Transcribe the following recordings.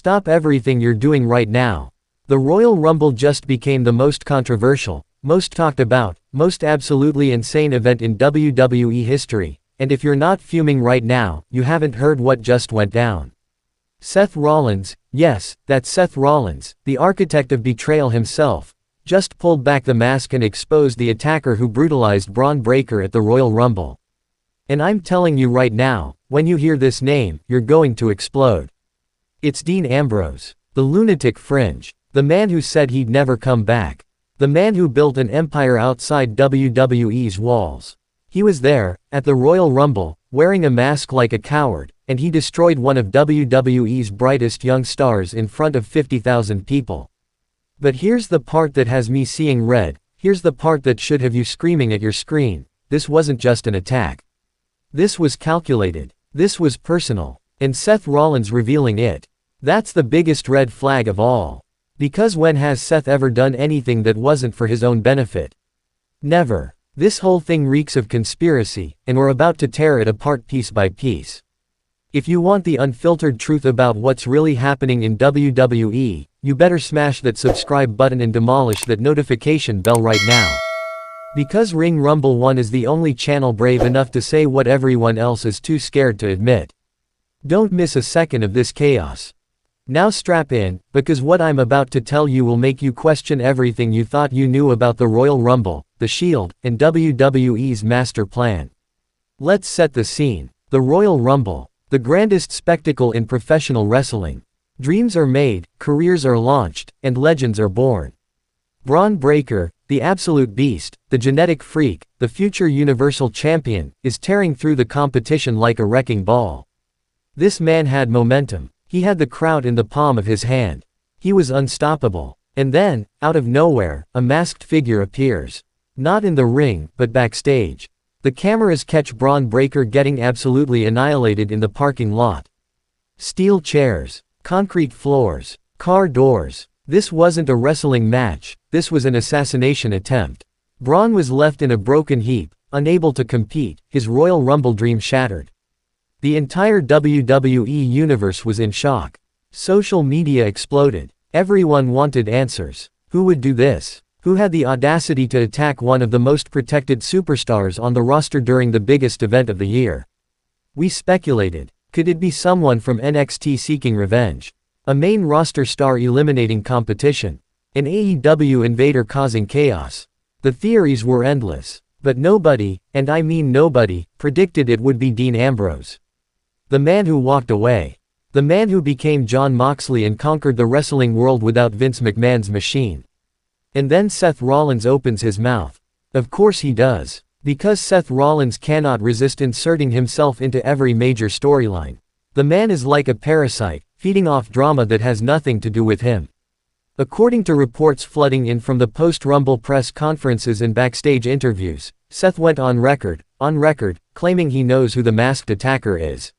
Stop everything you're doing right now. The Royal Rumble just became the most controversial, most talked about, most absolutely insane event in WWE history, and if you're not fuming right now, you haven't heard what just went down. Seth Rollins, yes, that's Seth Rollins, the architect of betrayal himself, just pulled back the mask and exposed the attacker who brutalized Bron Breakker at the Royal Rumble. And I'm telling you right now, when you hear this name, you're going to explode. It's Dean Ambrose, the lunatic fringe, the man who said he'd never come back, the man who built an empire outside WWE's walls. He was there, at the Royal Rumble, wearing a mask like a coward, and he destroyed one of WWE's brightest young stars in front of 50,000 people. But here's the part that has me seeing red, here's the part that should have you screaming at your screen. This wasn't just an attack. This was calculated. This was personal. And Seth Rollins revealing it. That's the biggest red flag of all. Because when has Seth ever done anything that wasn't for his own benefit? Never. This whole thing reeks of conspiracy, and we're about to tear it apart piece by piece. If you want the unfiltered truth about what's really happening in WWE, you better smash that subscribe button and demolish that notification bell right now. Because Ring Rumble 1 is the only channel brave enough to say what everyone else is too scared to admit. Don't miss a second of this chaos. Now strap in, because what I'm about to tell you will make you question everything you thought you knew about the Royal Rumble, The Shield, and WWE's master plan. Let's set the scene. The Royal Rumble, the grandest spectacle in professional wrestling. Dreams are made, careers are launched, and legends are born. Bron Breakker, the absolute beast, the genetic freak, the future Universal Champion, is tearing through the competition like a wrecking ball. This man had momentum. He had the crowd in the palm of his hand. He was unstoppable. And then, out of nowhere, a masked figure appears. Not in the ring, but backstage. The cameras catch Bron Breakker getting absolutely annihilated in the parking lot. Steel chairs, concrete floors, car doors. This wasn't a wrestling match, this was an assassination attempt. Bron was left in a broken heap, unable to compete, his Royal Rumble dream shattered. The entire WWE universe was in shock. Social media exploded. Everyone wanted answers. Who would do this? Who had the audacity to attack one of the most protected superstars on the roster during the biggest event of the year? We speculated. Could it be someone from NXT seeking revenge? A main roster star eliminating competition? An AEW invader causing chaos? The theories were endless. But nobody, and I mean nobody, predicted it would be Dean Ambrose. The man who walked away. The man who became Jon Moxley and conquered the wrestling world without Vince McMahon's machine. And then Seth Rollins opens his mouth. Of course he does. Because Seth Rollins cannot resist inserting himself into every major storyline. The man is like a parasite, feeding off drama that has nothing to do with him. According to reports flooding in from the post-Rumble press conferences and backstage interviews, Seth went on record, claiming he knows who the masked attacker is.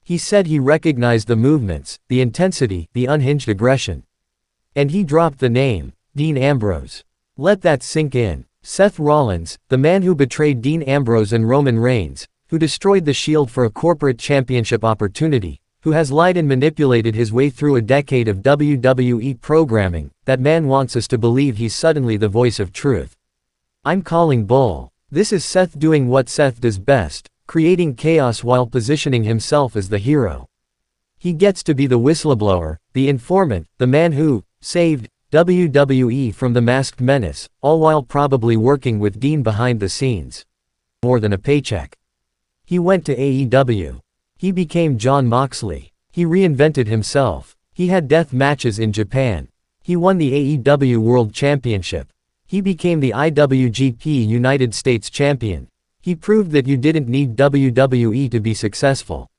He said he recognized the movements, the intensity, the unhinged aggression. And he dropped the name, Dean Ambrose. Let that sink in. Seth Rollins, the man who betrayed Dean Ambrose and Roman Reigns, who destroyed the Shield for a corporate championship opportunity, who has lied and manipulated his way through a decade of WWE programming, that man wants us to believe he's suddenly the voice of truth. I'm calling bull. This is Seth doing what Seth does best, creating chaos while positioning himself as the hero. He gets to be the whistleblower, the informant, the man who saved WWE from the masked menace, all while probably working with Dean behind the scenes. More than a paycheck. He went to AEW. He became Jon Moxley. He reinvented himself. He had death matches in Japan. He won the AEW World Championship. He became the IWGP United States Champion. He proved that you didn't need WWE to be successful.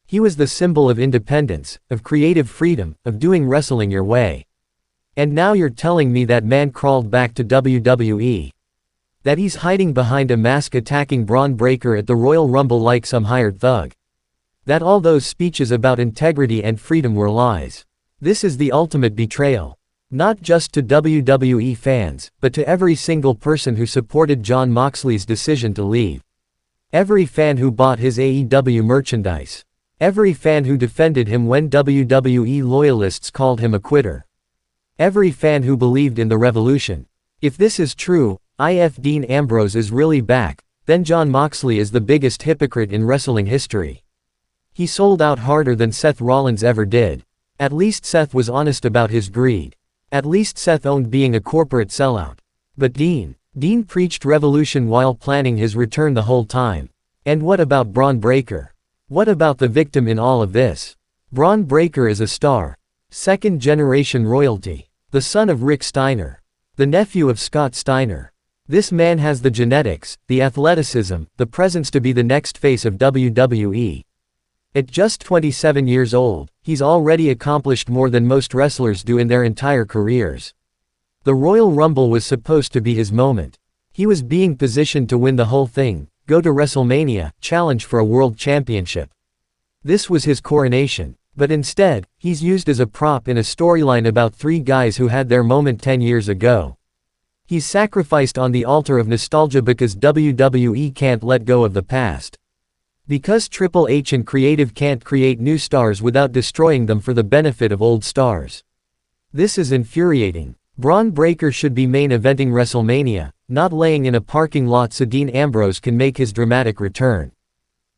He was the symbol of independence, of creative freedom, of doing wrestling your way. And now you're telling me that man crawled back to WWE? That he's hiding behind a mask attacking Bron Breakker at the Royal Rumble like some hired thug? That all those speeches about integrity and freedom were lies? This is the ultimate betrayal. Not just to WWE fans, but to every single person who supported Jon Moxley's decision to leave. Every fan who bought his AEW merchandise. Every fan who defended him when WWE loyalists called him a quitter. Every fan who believed in the revolution. If this is true, if Dean Ambrose is really back, then Jon Moxley is the biggest hypocrite in wrestling history. He sold out harder than Seth Rollins ever did. At least Seth was honest about his greed. At least Seth owned being a corporate sellout. But Dean preached revolution while planning his return the whole time. And what about Bron Breakker? What about the victim in all of this? Bron Breakker is a star. Second-generation royalty. The son of Rick Steiner. The nephew of Scott Steiner. This man has the genetics, the athleticism, the presence to be the next face of WWE. At just 27 years old, he's already accomplished more than most wrestlers do in their entire careers. The Royal Rumble was supposed to be his moment. He was being positioned to win the whole thing, go to WrestleMania, challenge for a world championship. This was his coronation. But instead, he's used as a prop in a storyline about 3 guys who had their moment 10 years ago. He's sacrificed on the altar of nostalgia because WWE can't let go of the past. Because Triple H and creative can't create new stars without destroying them for the benefit of old stars. This is infuriating. Bron Breakker should be main eventing WrestleMania, not laying in a parking lot so Dean Ambrose can make his dramatic return.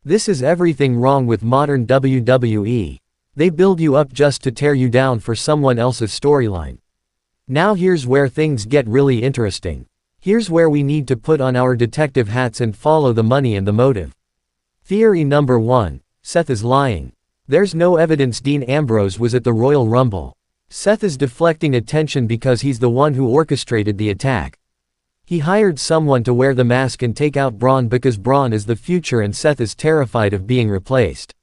This is everything wrong with modern WWE. They build you up just to tear you down for someone else's storyline. Now here's where things get really interesting. Here's where we need to put on our detective hats and follow the money and the motive. Theory number 1. Seth is lying. There's no evidence Dean Ambrose was at the Royal Rumble. Seth is deflecting attention because he's the one who orchestrated the attack. He hired someone to wear the mask and take out Bron because Bron is the future and Seth is terrified of being replaced.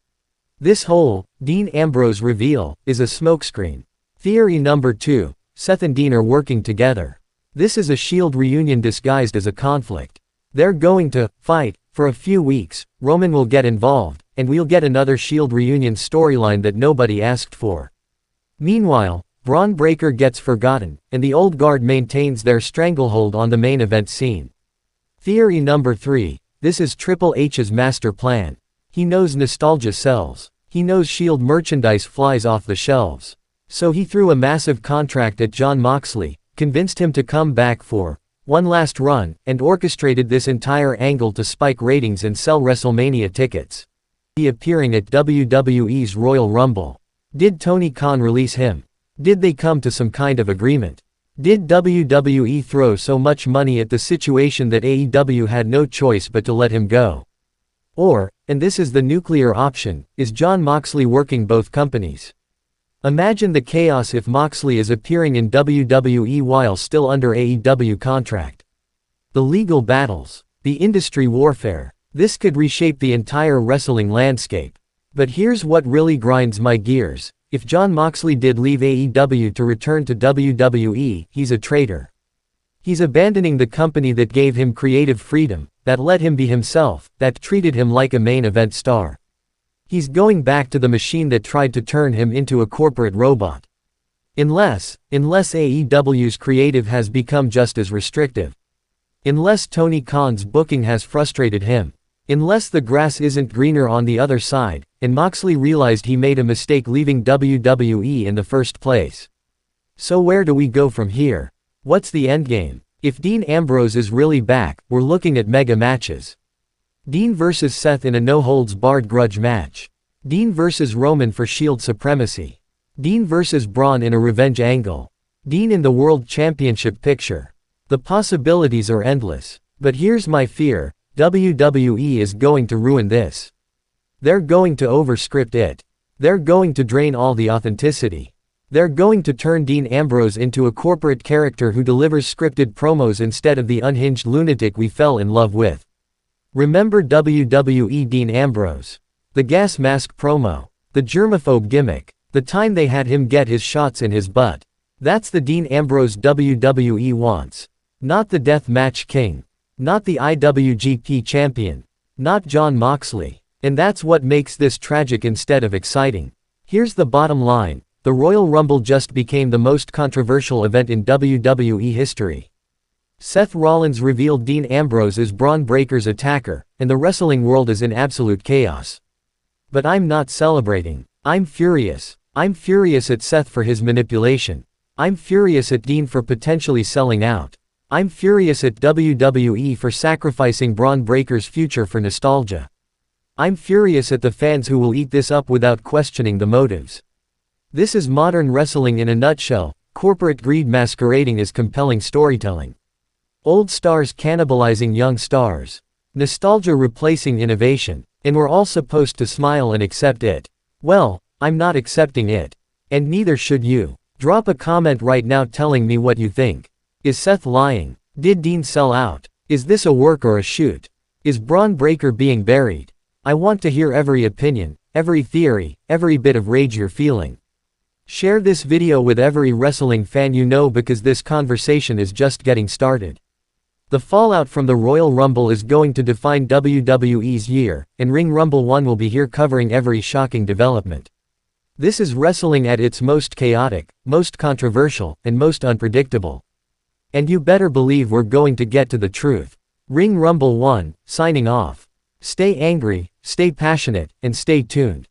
This whole Dean Ambrose reveal is a smokescreen. Theory number 2. Seth and Dean are working together. This is a Shield reunion disguised as a conflict. They're going to fight for a few weeks, Roman will get involved, and we'll get another Shield reunion storyline that nobody asked for. Meanwhile, Bron Breakker gets forgotten, and the old guard maintains their stranglehold on the main event scene. Theory number 3. This is Triple H's master plan. He knows nostalgia sells. He knows Shield merchandise flies off the shelves. So he threw a massive contract at Jon Moxley, convinced him to come back for one last run, and orchestrated this entire angle to spike ratings and sell WrestleMania tickets. He appearing at WWE's Royal Rumble. Did Tony Khan release him? Did they come to some kind of agreement? Did WWE throw so much money at the situation that AEW had no choice but to let him go? Or, and this is the nuclear option, is Jon Moxley working both companies? Imagine the chaos if Moxley is appearing in WWE while still under AEW contract. The legal battles, the industry warfare, this could reshape the entire wrestling landscape. But here's what really grinds my gears. If Jon Moxley did leave AEW to return to WWE, he's a traitor. He's abandoning the company that gave him creative freedom, that let him be himself, that treated him like a main event star. He's going back to the machine that tried to turn him into a corporate robot. Unless AEW's creative has become just as restrictive. Unless Tony Khan's booking has frustrated him. Unless the grass isn't greener on the other side, and Moxley realized he made a mistake leaving WWE in the first place. So where do we go from here? What's the endgame? If Dean Ambrose is really back, we're looking at mega matches. Dean vs Seth in a no-holds-barred grudge match. Dean vs Roman for Shield supremacy. Dean vs Bron in a revenge angle. Dean in the World Championship picture. The possibilities are endless. But here's my fear. WWE is going to ruin this. They're going to overscript it. They're going to drain all the authenticity. They're going to turn Dean Ambrose into a corporate character who delivers scripted promos instead of the unhinged lunatic we fell in love with. Remember WWE Dean Ambrose? The gas mask promo. The germaphobe gimmick. The time they had him get his shots in his butt. That's the Dean Ambrose WWE wants. Not the Death Match King. Not the IWGP Champion. Not Jon Moxley. And that's what makes this tragic instead of exciting. Here's the bottom line. The Royal Rumble just became the most controversial event in WWE history. Seth Rollins revealed Dean Ambrose is Bron Breakker's attacker, and the wrestling world is in absolute chaos. But I'm not celebrating. I'm furious. I'm furious at Seth for his manipulation. I'm furious at Dean for potentially selling out. I'm furious at WWE for sacrificing Bron Breakker's future for nostalgia. I'm furious at the fans who will eat this up without questioning the motives. This is modern wrestling in a nutshell, corporate greed masquerading as compelling storytelling. Old stars cannibalizing young stars. Nostalgia replacing innovation, and we're all supposed to smile and accept it. Well, I'm not accepting it. And neither should you. Drop a comment right now telling me what you think. Is Seth lying? Did Dean sell out? Is this a work or a shoot? Is Bron Breakker being buried? I want to hear every opinion, every theory, every bit of rage you're feeling. Share this video with every wrestling fan you know because this conversation is just getting started. The fallout from the Royal Rumble is going to define WWE's year, and Ring Rumble 1 will be here covering every shocking development. This is wrestling at its most chaotic, most controversial, and most unpredictable. And you better believe we're going to get to the truth. Ring Rumble 1, signing off. Stay angry, stay passionate, and stay tuned.